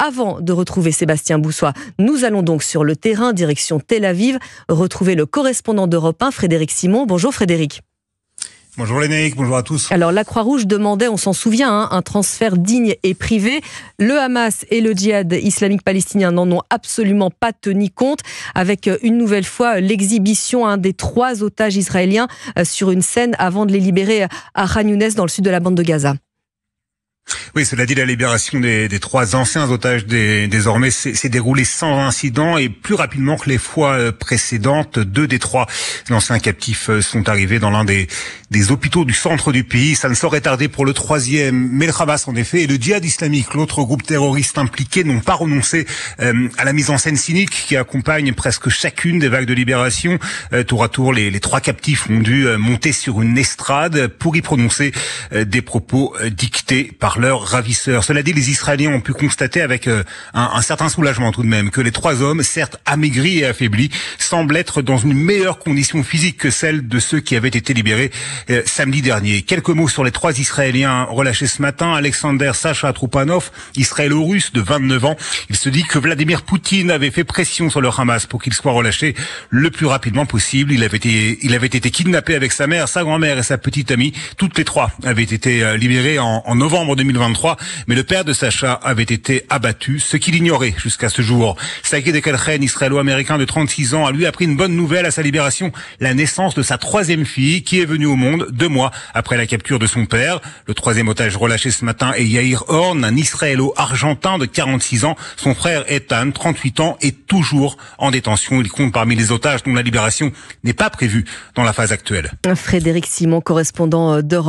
Avant de retrouver Sébastien Boussois, nous allons donc sur le terrain, direction Tel Aviv, retrouver le correspondant d'Europe 1, Frédéric Simon. Bonjour Frédéric. Bonjour Lénaïque, bonjour à tous. Alors la Croix-Rouge demandait, on s'en souvient, un transfert digne et privé. Le Hamas et le djihad islamique palestinien n'en ont absolument pas tenu compte, avec une nouvelle fois l'exhibition des 3 otages israéliens sur une scène avant de les libérer à Khan Younes dans le sud de la bande de Gaza. Oui, cela dit, la libération des 3 anciens otages désormais s'est déroulée sans incident et plus rapidement que les fois précédentes. 2 des 3 anciens captifs sont arrivés dans l'un des hôpitaux du centre du pays. Ça ne saurait tarder pour le 3e. Mais le Hamas, en effet, et le djihad islamique, l'autre groupe terroriste impliqué, n'ont pas renoncé à la mise en scène cynique qui accompagne presque chacune des vagues de libération. Tour à tour, les 3 captifs ont dû monter sur une estrade pour y prononcer des propos dictés par leurs ravisseurs. Cela dit, les Israéliens ont pu constater avec un certain soulagement tout de même que les 3 hommes, certes amaigris et affaiblis, semblent être dans une meilleure condition physique que celle de ceux qui avaient été libérés samedi dernier. Quelques mots sur les 3 Israéliens relâchés ce matin. Alexander Sacha Troupanov, israélo-russe de 29 ans. Il se dit que Vladimir Poutine avait fait pression sur le Hamas pour qu'il soit relâché le plus rapidement possible. Il avait été kidnappé avec sa mère, sa grand-mère et sa petite amie. Toutes les 3 avaient été libérées en novembre 2023, mais le père de Sacha avait été abattu, ce qu'il ignorait jusqu'à ce jour. Saïd Ekelchen, israélo-américain de 36 ans, a lui appris une bonne nouvelle à sa libération, la naissance de sa 3e fille qui est venue au monde 2 mois après la capture de son père. Le 3e otage relâché ce matin est Yair Horn, un israélo-argentin de 46 ans. Son frère Ethan, 38 ans, est toujours en détention. Il compte parmi les otages dont la libération n'est pas prévue dans la phase actuelle. Frédéric Simon, correspondant d'Europe.